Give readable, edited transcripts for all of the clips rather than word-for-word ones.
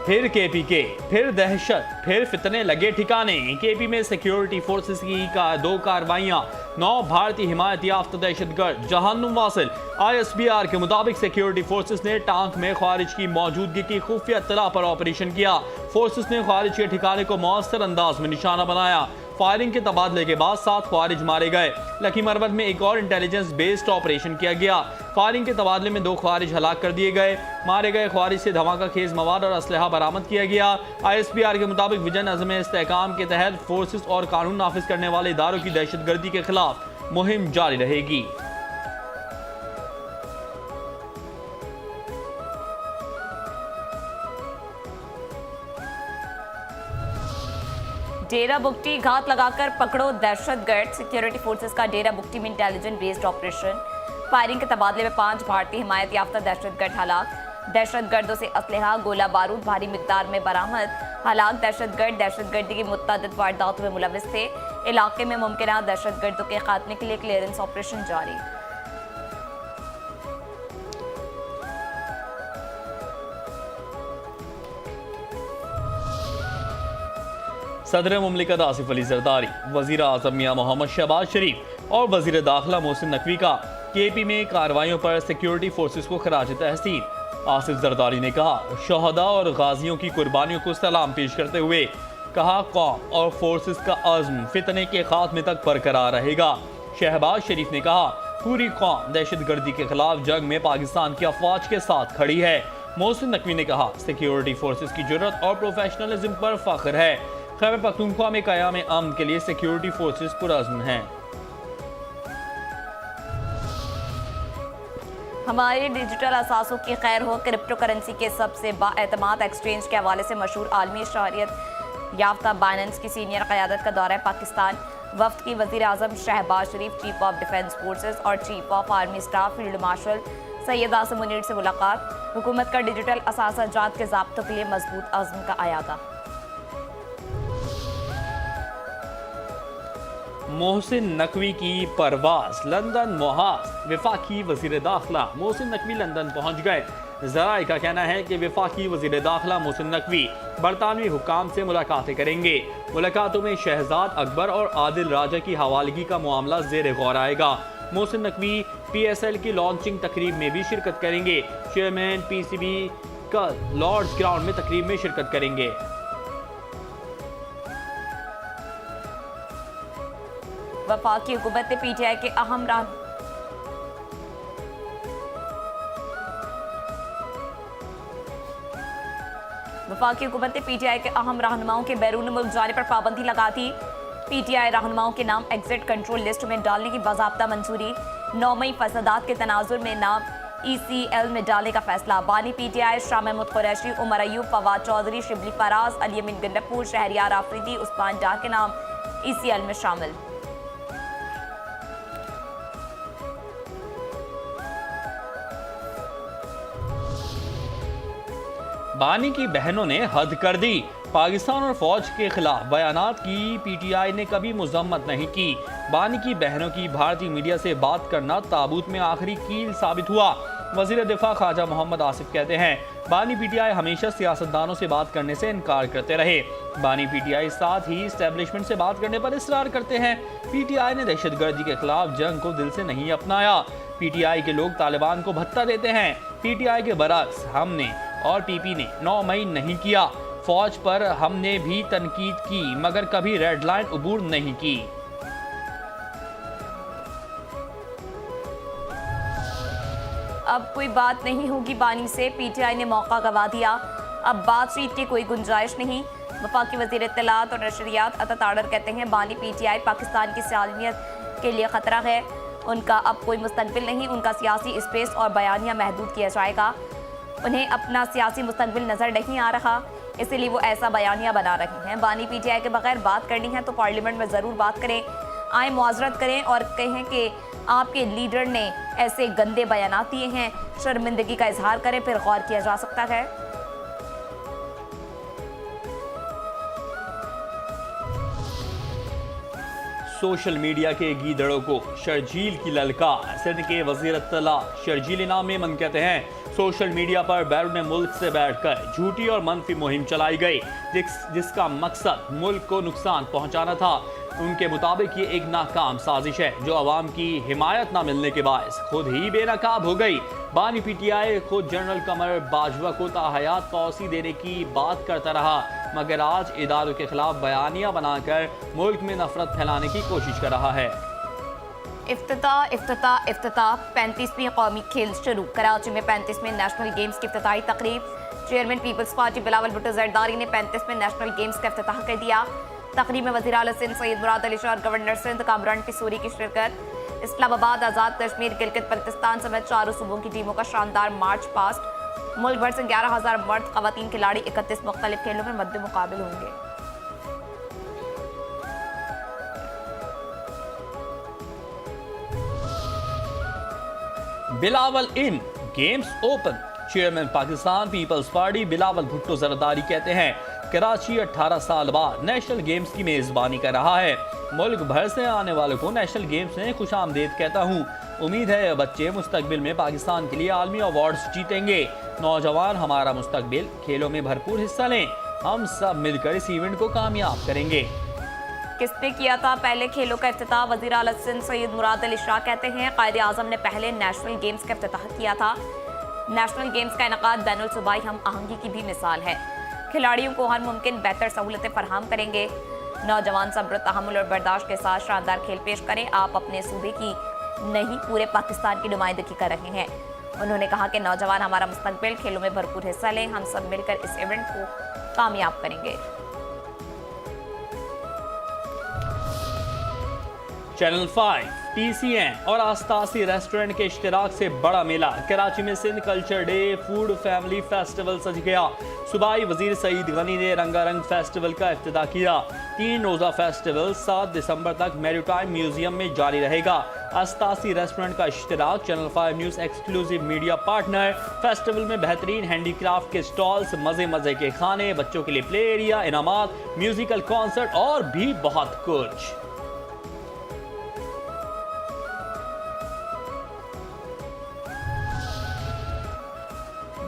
फिर केपी के, फिर दहशत, फिर फितने लगे ठिकाने। केपी में सिक्योरिटी फोर्सेस की 2 कार्रवाइयां, 9 भारतीय हिमायत याफ्ता दहशतगर्द जहन्नुम वासिल। ISBR के मुताबिक सिक्योरिटी फोर्सेस ने टांक में ख्वारिज की मौजूदगी की खुफिया इत्तला पर ऑपरेशन किया। फोर्सेस ने ख्वारिज के ठिकाने को मौसर अंदाज में निशाना बनाया। फायरिंग के तबादले के बाद 7 ख्वारिज मारे गए। लकी मरवत में एक और इंटेलिजेंस बेस्ड ऑपरेशन किया गया। फायरिंग के तबादले में 2 ख्वारिज हलाक कर दिए गए। मारे गए ख्वारिज से धमाका खेज मवाद और असलहा बरामद किया गया। ISBR के मुताबिक विजन अज़म इस्तेहकाम के तहत फोर्सेस और कानून नाफिज करने वाले इदारों की दहशतगर्दी के खिलाफ मुहिम जारी रहेगी। डेरा बुगटी घात लगाकर पकड़ो दहशतगर्द। सिक्योरिटी फोर्सेस का डेरा बुगटी में इंटेलिजेंट बेस्ड ऑपरेशन। फायरिंग के तबादले में 5 भारतीय हिमायत याफ्ता दहशतगर्द हलाक। दहशतगर्दों से असलहा, गोला बारूद भारी मिकदार में बरामद। हलाक दहशतगर्द दहशतगर्दी की मुतअद्दिद वारदातों में मुलविस थे। इलाके में मुमकिन दहशतगर्दों के खात्मे के लिए क्लियरेंस ऑपरेशन जारी। सदर मुमलिकत आसिफ अली जरदारी, वजीर आज़म मियां मोहम्मद शहबाज शरीफ और वजीर दाखिला मोहसिन नकवी का केपी में कार्रवाइयों पर सिक्योरिटी फोर्सेस को खराज तहसीन। आसिफ जरदारी ने कहा, शहदा और गाजियों की कुर्बानियों को सलाम पेश करते हुए कहा, कौम और फोर्सेस का अज़्म फितने के खात्मे तक बरकरार रहेगा। शहबाज शरीफ ने कहा, पूरी कौम दहशतगर्दी के खिलाफ जंग में पाकिस्तान की अफवाज के साथ खड़ी है। मोहसिन नकवी ने कहा, सिक्योरिटी फोर्सेस की जुर्रत और प्रोफेशनलिज्म पर फख्र है। खैबर पख्तूनख्वा में क़याम अमन के लिए सिक्योरिटी फोर्सेस पुरअज़्म हैं। हमारे डिजिटल असासों की खैर हो। क्रिप्टो करेंसी के सबसे बाएतमाद एक्सचेंज के हवाले से मशहूर आलमी शहरियत याफ्ता बाइनेंस की सीनियर क़यादत का दौरा पाकिस्तान। वफ्द की वज़ीर आज़म शहबाज शरीफ, चीफ ऑफ डिफेंस फोर्सेस और chief of army staff field marshal Syed Asim Munir से मुलाकात। हुकूमत का डिजिटल असासा जात के ज़ाब्तों के लिए मजबूत अज़्म का आयादा। मोहसिन नकवी की परवास लंदन मुहाज। वफाकी वजीर दाखिला मोहसिन नकवी लंदन पहुंच गए। ज़राए का कहना है कि वफाकी वजीर दाखिला मोहसिन नकवी बरतानवी हुकाम से मुलाकातें करेंगे। मुलाकातों में शहजाद अकबर और आदिल राजा की हवालगी का मामला ज़ेर गौर आएगा। मोहसिन नकवी PSL की लॉन्चिंग तकरीब में भी शिरकत करेंगे। चेयरमैन PCB कल लॉर्ड्स ग्राउंड में तकरीब में शिरकत करेंगे। वफाकी हुकूमत ने PTI के अहम रहनुमाओं के बैरून मुल्क जाने पर पाबंदी लगा दी। PTI रहनुमाओं के नाम एग्जिट कंट्रोल लिस्ट में डालने की बाज़ाब्ता मंजूरी। 9 मई फसादात के तनाजुर में नाम ECL में डालने का फैसला। बानी PTI शाह महमूद कुरैशी, उमर अयूब, फवाद चौधरी, शिबली फराज, अली अमीन गंडकपुर, शहरियार आफरीदी, उस्मान डार के नाम ECL में शामिल। बानी की बहनों ने हद कर दी। पाकिस्तान और फौज के खिलाफ बयानात की PTI ने कभी मजम्मत नहीं की। बानी की बहनों की भारतीय मीडिया से बात करना ताबूत में आखिरी कील साबित हुआ। वजीर दिफा ख्वाजा मोहम्मद आसिफ कहते हैं, बानी PTI हमेशा सियासतदानों से बात करने से इनकार करते रहे। बानी PTI साथ ही इस्टेब्लिशमेंट से बात करने पर इसरार करते हैं। PTI ने दहशतगर्दी के खिलाफ जंग को दिल से नहीं अपनाया। PTI के लोग तालिबान को भत्ता देते हैं। PTI के बरक्स हमने और PP ने 9 मई नहीं किया। फौज पर हमने भी तनकीद की मगर कभी रेड लाइन अबूर नहीं की। अब कोई बात नहीं होगी बानी से, PTI ने मौका गवा दिया। अब बातचीत की कोई गुंजाइश नहीं। वफाकी वज़ीर इत्तलात और नशरियात अता ताड़र कहते हैं, बानी PTI पाकिस्तान की सालमियत के लिए ख़तरा है। उनका अब कोई मुस्तकबिल नहीं। उनका सियासी स्पेस और बयानिया महदूद किया जाएगा। उन्हें अपना सियासी मुस्तकबिल नज़र नहीं आ रहा, इसीलिए वो ऐसा बयानिया बना रहे हैं। बानी PTI के बगैर बात करनी है तो पार्लियामेंट में ज़रूर बात करें, आए मुआज़रत करें और कहें कि आपके लीडर ने ऐसे गंदे बयानात दिए हैं। शर्मिंदगी का इजहार करें, फिर गौर किया जा सकता है। सोशल मीडिया के गीदड़ों को शर्जील की ललकार। सिंध के वजीर इत्तला शर्जील इनाम मेमन कहते हैं सोशल मीडिया पर बैरून मुल्क से बैठकर झूठी और मनफी मुहिम चलाई गई जिसका मकसद मुल्क को नुकसान पहुंचाना था। उनके मुताबिक ये एक नाकाम साजिश है जो अवाम की हिमायत ना मिलने के बायस खुद ही बेनकाब हो गई। बानी पीटीआई खुद जनरल कमर बाजवा को ताहयात पॉलिसी देने की बात करता रहा, मगर आज इदारों के खिलाफ बयानियां बनाकर मुल्क में नफरत फैलाने की कोशिश कर रहा है। इफ्तिताह 35वीं कौमी खेल शुरू। कराची में 35वें नेशनल गेम्स की इफ्तिताही तकरीब। चेयरमैन पीपल्स पार्टी बिलावल भुट्टो जरदारी ने 35वें नेशनल गेम्स का इफ्तिताह कर दिया। तकरीब में वज़ीर आला सिंध सैयद मुराद अली शाह और गवर्नर सिंध कामरान टिसूरी की शिरकत। इस्लामाबाद, आज़ाद कश्मीर, गिलगित बल्तिस्तान समेत 4 सूबों की टीमों का शानदार मार्च पास्ट। मुल्क भर से 11,000 मर्द ख़वातीन खिलाड़ी 31 मुख्तलिफ खेलों में मद्दे मुकाबिल होंगे। बिलावल इन गेम्स ओपन। Chairman Pakistan peoples party Bilawal Bhutto Zardari कहते हैं कराची 18 साल बाद नेशनल गेम्स की मेजबानी कर रहा है। मुल्क भर से आने वालों को नेशनल गेम्स में खुशामदीद कहता हूँ। उम्मीद है बच्चे मुस्तकबिल में पाकिस्तान के लिए आलमी अवार्ड्स जीतेंगे। नौजवान हमारा मुस्तकबिल, खेलों में भरपूर हिस्सा लें। हम सब मिलकर इस इवेंट को कामयाब करेंगे। किसने किया था पहले खेलों का इफ्तिताह? वज़ीर आला सिंध सैयद मुराद अली शाह कहते हैं कायदे आज़म ने पहले नेशनल गेम्स का इफ्तिताह किया था। नेशनल गेम्स का इनकाद बैनुल सूबाई हम आहंगी की भी मिसाल है। खिलाड़ियों को हर मुमकिन बेहतर सहूलतें फराहम करेंगे। नौजवान सब्र, तहम्मुल और बर्दाश्त के साथ शानदार खेल पेश करें। आप अपने सूबे की नहीं पूरे पाकिस्तान की नुमाइंदगी कर रहे हैं। उन्होंने कहा कि नौजवान हमारा मुस्तकबिल, खेलों में भरपूर हिस्सा लें। हम सब मिलकर इस इवेंट को कामयाब करेंगे। चैनल 5, TCN और आस्तासी रेस्टोरेंट के इश्तिराक से बड़ा मेला। कराची में Sindh culture day food family festival सज गया। सूबाई वजीर सईद गनी ने रंगारंग फेस्टिवल का इफ्तिताह किया। 3 रोज़ा फेस्टिवल 7 दिसंबर तक मैरीटाइम म्यूजियम में जारी रहेगा। आस्तासी रेस्टोरेंट का इश्तिराक channel 5 news exclusive media partner. Festival में बेहतरीन हैंडीक्राफ्ट के स्टॉल्स, मजे के खाने, बच्चों के लिए प्ले एरिया, इनामात, म्यूजिकल कॉन्सर्ट और भी बहुत कुछ।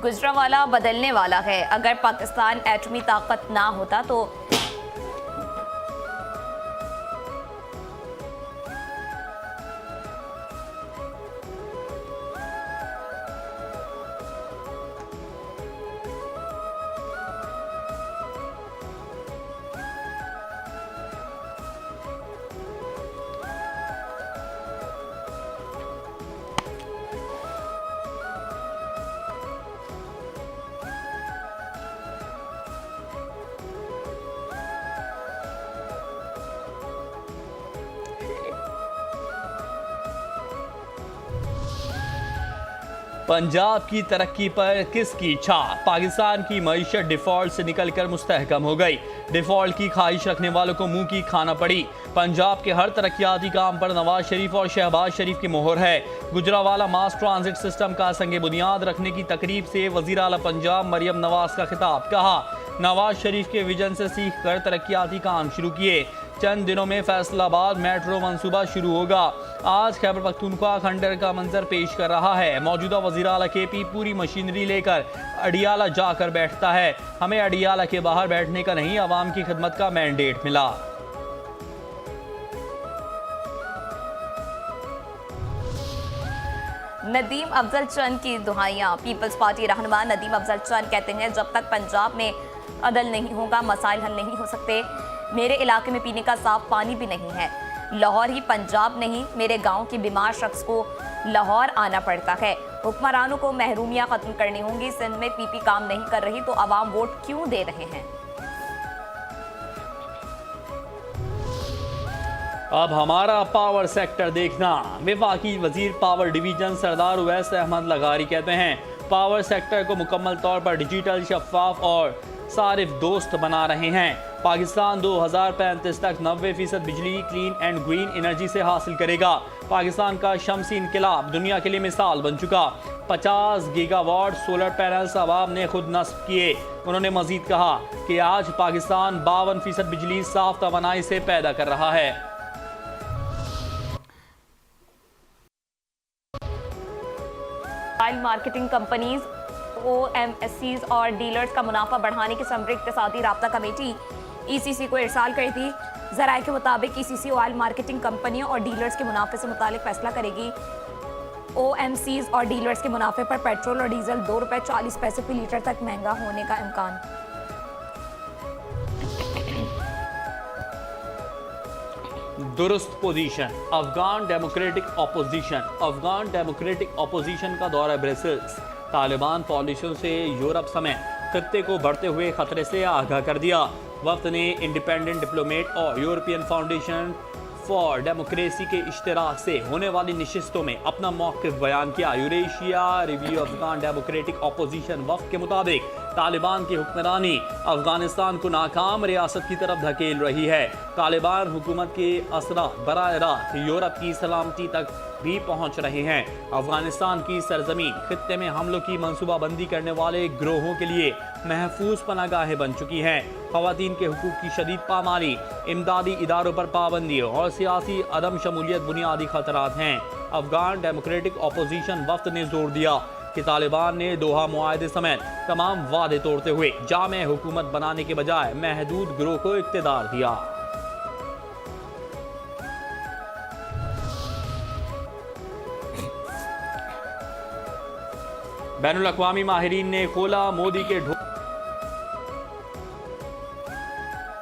गुजरावाला बदलने वाला है। अगर पाकिस्तान एटमी ताकत ना होता तो पंजाब की तरक्की पर किसकी छाप? पाकिस्तान की मईशत डिफॉल्ट से निकलकर मुस्तहकम हो गई। डिफॉल्ट की ख्वाहिश रखने वालों को मुंह की खाना पड़ी। पंजाब के हर तरक्याती काम पर नवाज शरीफ और शहबाज शरीफ की मोहर है। गुजरावाला मास ट्रांजिट सिस्टम का संगे बुनियाद रखने की तकरीब से वजीर आला पंजाब मरियम नवाज का खिताब। कहा नवाज शरीफ के विजन से सीख कर तरक्याती काम शुरू किए। चंद दिनों में फैसलाबाद मेट्रो मंसूबा शुरू होगा। आज खैबर पख्तूनख्वा खंडर का मंजर पेश कर रहा है। मौजूदा वज़ीर आला KP पूरी मशीनरी लेकर अडियाला जाकर बैठता है। हमें अडियाला के बाहर बैठने का नहीं, आवाम की खिदमत का मैंडेट मिला। नदीम अफजल चंद की दुहाइयां। पीपल्स पार्टी रहनुमा नदीम अफजल चंद कहते हैं जब तक पंजाब में अदल नहीं होगा मसाइल हल नहीं हो सकते। मेरे इलाके में पीने का साफ पानी भी नहीं है। लाहौर ही पंजाब नहीं, मेरे गांव के बीमार शख्स को लाहौर आना पड़ता है। हुक्मरानों को महरूमियां खत्म करनी होंगी। सिंध में PP काम नहीं कर रही तो अवाम वोट क्यों दे रहे हैं? अब हमारा पावर सेक्टर देखना। वफाकी वजीर पावर डिवीजन सरदार उवैस अहमद लगारी कहते हैं पावर सेक्टर को मुकम्मल तौर पर डिजिटल, शफाफ और सारिफ दोस्त बना रहे हैं। पाकिस्तान 2035 तक 90% बिजली क्लीन एंड ग्रीन एनर्जी से हासिल करेगा। पाकिस्तान का शमसी इनकलाब दुनिया के लिए मिसाल बन चुका। 50 गीगावाट सोलर पैनल्स अवाम ने खुद नस्ब किए। उन्होंने मजीद कहा कि आज पाकिस्तान 52% बिजली साफ तवानाई से पैदा कर रहा है। ऑयल मार्केटिंग कंपनीज OMCs और डीलर्स का मुनाफा बढ़ाने की समग्र इक्तिसादी राब्ता कमेटी ECC को इरसाल कर दी। ज़राए के मुताबिक ECC ऑयल मार्केटिंग कंपनियों और डीलर्स के मुनाफे से मुतालिक फैसला करेगी। OMCs और डीलर्स के मुनाफे पर पेट्रोल और डीजल ₹2.40 फी लीटर तक महंगा होने का इम्कान। दुरुस्त पोजीशन। अफगान डेमोक्रेटिक ऑपोजिशन का दौरा ब्रसेल्स। तालिबान पॉलिसियों से यूरोप समेत खत्ते को बढ़ते हुए खतरे से आगाह कर दिया। वफ्द ने इंडिपेंडेंट डिप्लोमेट और यूरोपियन फाउंडेशन फॉर डेमोक्रेसी के इश्तराक से होने वाली नशिस्तों में अपना मौक़िफ़ बयान किया। Eurasia review Afghan democratic opposition वफ्द के मुताबिक तालिबान की हुक्मरानी अफगानिस्तान को नाकाम रियासत की तरफ धकेल रही है। तालिबान हुकूमत के असरात बराह रास्त यूरोप की सलामती तक भी पहुंच रहे हैं। अफगानिस्तान की सरजमीन खित्ते में हमलों की मंसूबाबंदी करने वाले गिरोहों के लिए महफूज पनागाहें बन चुकी हैं। खवातीन के हुकूक की शदीद पामाली, इमदादी इदारों पर पाबंदी और सियासी अदम शमूलियत बुनियादी खतरात हैं। अफगान डेमोक्रेटिक ऑपोजिशन वफ्द ने जोर दिया कि तालिबान ने दोहा मुआहदे समेत तमाम वादे तोड़ते हुए जामे हुकूमत बनाने के बजाय महदूद गिरोह को इख्तियार दिया। बैनुल अक़वामी माहिरीन ने खोला मोदी के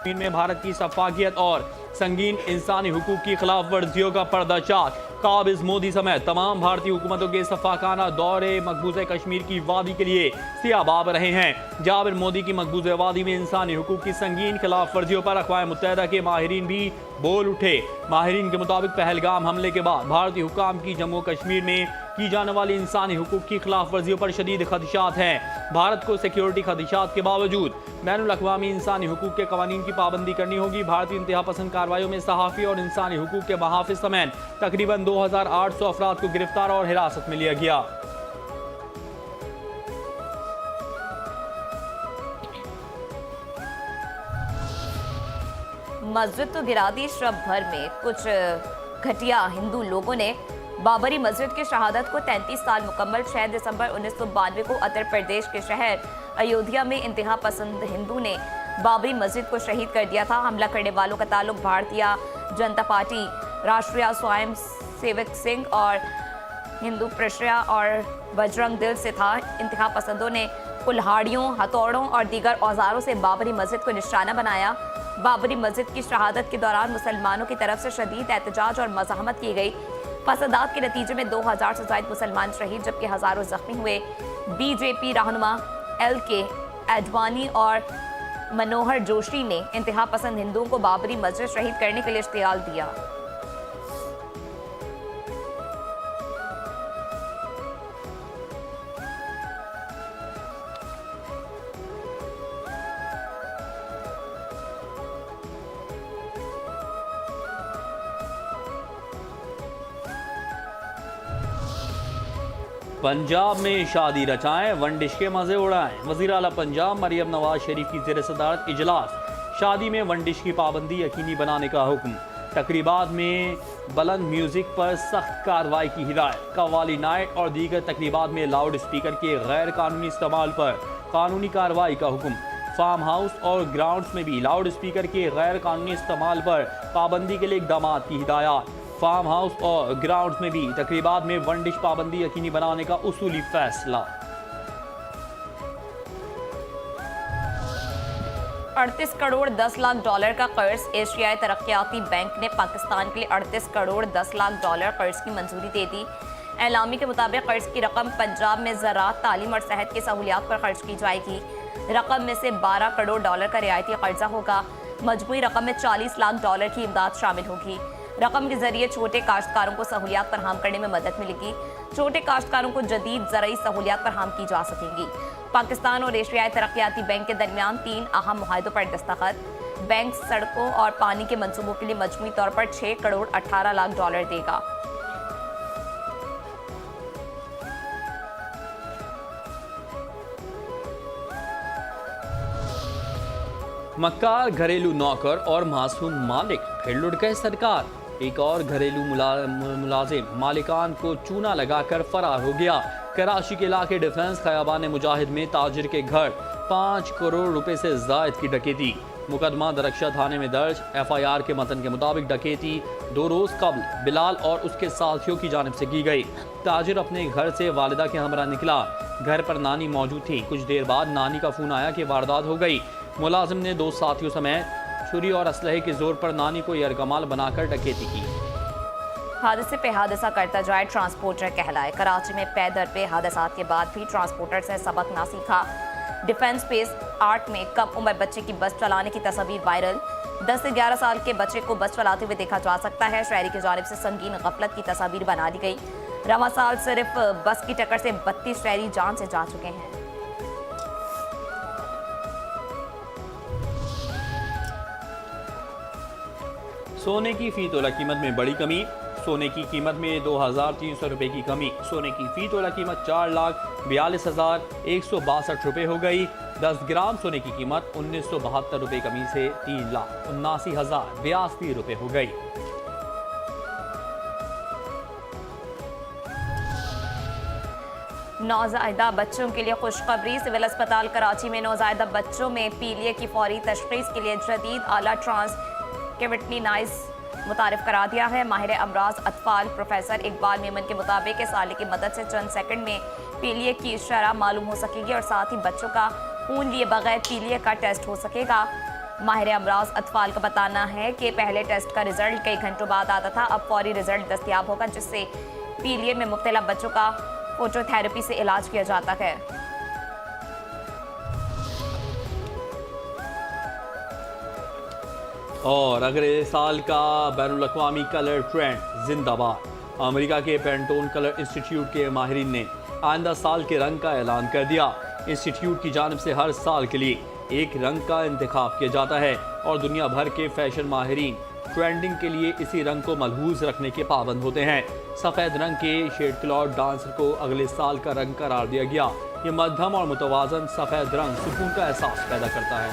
में भारत की सफाकियत और संगीन इंसानी हुकूक की खिलाफ वर्जियों का पर्दाचार। काबिज मोदी समेत तमाम भारतीय हुकूमतों के सफाकाना दौरे मकबूजा कश्मीर की वादी के लिए सियाबाब रहे हैं। जाबिर मोदी की मकबूजा वादी में इंसानी हुकूक की संगीन खिलाफ वर्जियों पर अक़वाम मुत्तहिदा के माहिरीन भी बोल उठे। माहिरीन के मुताबिक पहलगाम हमले के बाद भारतीय हुकाम की जम्मू कश्मीर में की जाने वाली इंसानी हुकूक की खिलाफ वर्जियों पर शदीद खदशात हैं। भारत को सिक्योरिटी खदशात के बावजूद बैनुल अक़वामी इंसानी हुकूक के कवानीन की पाबंदी करनी होगी। भारतीय इंतहा पसंद कार्रवाइयों में सहाफ़ी और इंसानी हुकूक के महाफिज समेत तकरीबन 2800 अफराद को गिरफ्तार और हिरासत में लिया गया। मस्जिद तो गिरा दी। शब भर में कुछ घटिया हिंदू लोगों ने बाबरी मस्जिद की शहादत को 33 साल मुकम्मल 6 दिसंबर 1992 को उत्तर प्रदेश के शहर अयोध्या में इंतहा पसंद हिंदू ने बाबरी मस्जिद को शहीद कर दिया था। हमला करने वालों का ताल्लुक भारतीय जनता पार्टी, राष्ट्रीय स्वयं सेवक सिंह और हिंदू प्रश्रया और बजरंग दल से था। इंतहा पसंदों ने कुल्हाड़ियों, हथौड़ों और दीगर औजारों से बाबरी मस्जिद को निशाना बनाया। बाबरी मस्जिद की शहादत के दौरान मुसलमानों की तरफ से शदीद एहतजाज और मज़ाहमत की गई। फसादात के नतीजे में 2000 से ज़ायद मुसलमान शहीद जबकि हज़ारों जख्मी हुए। बीजेपी रहनुमा LK आडवाणी और मनोहर जोशी ने इंतहा पसंद हिंदुओं को बाबरी मस्जिद शहीद करने के लिए इश्तियाल दिया। पंजाब में शादी रचाएं, वन डिश के मजे उड़ाएं। वज़ीर आला पंजाब मरियम नवाज शरीफ की ज़ेर सदारत इजलास। शादी में वन डिश की पाबंदी यकीनी बनाने का हुक्म। तकरीबात में बुलंद म्यूजिक पर सख्त कार्रवाई की हिदायत। कव्वाली नाइट और दीगर तकरीबात में लाउड स्पीकर के गैर कानूनी इस्तेमाल पर कानूनी कार्रवाई का हुक्म। फार्म हाउस और ग्राउंड्स में भी लाउड स्पीकर के गैर कानूनी इस्तेमाल पर पाबंदी के लिए इक़दाम की हिदायत। फार्म हाउस और ग्राउंड्स में भी तकरीबात में वन डिश पाबंदी यकीनी बनाने का उसूली फैसला। 38 करोड़ 10 लाख डॉलर का कर्ज। एशियाई तरक्याती बैंक ने पाकिस्तान के लिए 38 करोड़ 10 लाख डॉलर कर्ज की मंजूरी दे दी। एलामी के मुताबिक कर्ज की रकम पंजाब में ज़राअत, तालीम और सेहत की सहूलियात पर खर्च की जाएगी। रकम में से 12 करोड़ डॉलर का रियायती कर्जा होगा। मजमूई रकम में 40 लाख डॉलर की इमदाद शामिल होगी। रकम के जरिए छोटे काश्तकारों को सहूलियात फराहम करने में मदद मिलेगी। छोटे काश्तकारों को जदीद ज़रई सहूलियात फराहम की जा सकेंगी। पाकिस्तान और एशियाई तरक्याती बैंक के दरमियान 3 अहम मुआहदों पर दस्तखत। बैंक सड़कों और पानी के मंसूबों के लिए मजमूई तौर पर 6 करोड़ 18 लाख डॉलर देगा। मक्कार घरेलू नौकर और मासूम मालिक फिर लुट गए सरकार। एक और घरेलू मुलाजिम मालिकान को चूना लगाकर फरार हो गया। कराची के इलाके डिफेंस खयाबान मुजाहिद में ताजिर के घर 5 करोड़ रुपए से जायद की डकैती। मुकदमा दरख्शा थाने में दर्ज। FIR के मतन के मुताबिक डकैती 2 रोज कबल बिलाल और उसके साथियों की जानिब से की गई। ताजिर अपने घर से वालिदा के हमरा निकला। घर पर नानी मौजूद थी। कुछ देर बाद नानी का फोन आया कि वारदात हो गई। मुलाजिम ने 2 साथियों समेत छुरी और असलहे के जोर पर नानी को यरगमाल बनाकर डकैती की। हादसे पे हादसा करता जाए ट्रांसपोर्टर कहलाए। कराची में पैदर पे हादसात के बाद भी ट्रांसपोर्टर से सबक ना सीखा। डिफेंस स्पेस आर्ट में कम उम्र बच्चे की बस चलाने की तस्वीर वायरल। 10 से 11 साल के बच्चे को बस चलाते हुए देखा जा सकता है। शहरी की जानिब से संगीन गफलत की तस्वीर बना दी गई। रवां साल सिर्फ बस की टक्कर से 32 शहरी जान से जा चुके हैं। सोने की फी तोला कीमत में बड़ी कमी। सोने की कीमत में 2300 रुपए की कमी। सोने की फी तोला कीमत 4,42,162 रुपए हो गई। 10 ग्राम सोने की कीमत 1972 रुपए कमी से 3,79,082 रुपए हो गई। नौज़ायदा बच्चों के लिए खुशखबरी। सिविल अस्पताल कराची में नौज़ायदा बच्चों में पीलिया की फौरी तशखीस के लिए जदीद आला ट्रांसकेविटनीनाइज मुतारिफ करा दिया है। माहिर अमराज अतफाल प्रोफेसर इकबाल मेमन के मुताबिक इस आले की मदद से चंद सेकंड में पीलिया की शरह मालूम हो सकेगी और साथ ही बच्चों का खून लिए बगैर पीलिया का टेस्ट हो सकेगा। माहिर अमराज अतफाल का बताना है कि पहले टेस्ट का रिजल्ट कई घंटों बाद आता था, अब फौरी रिजल्ट दस्तयाब होगा, जिससे पीलिया में मुब्तला बच्चों का फोटोथेरेपी से इलाज किया जाता है। और अगले साल का बैनुल-अक़वामी कलर ट्रेंड जिंदाबाद। अमेरिका के पेंटोन कलर इंस्टीट्यूट के माहिरीन ने आइंदा साल के रंग का ऐलान कर दिया। इंस्टीट्यूट की जानिब से हर साल के लिए एक रंग का इंतखाब किया जाता है और दुनिया भर के फैशन माहिरीन ट्रेंडिंग के लिए इसी रंग को मलहूज रखने के पाबंद होते हैं। सफ़ेद रंग के शेड क्लॉथ डांसर को अगले साल का रंग करार दिया गया। ये मध्यम और मुतवाजन सफ़ेद रंग सुकून का एहसास पैदा करता है।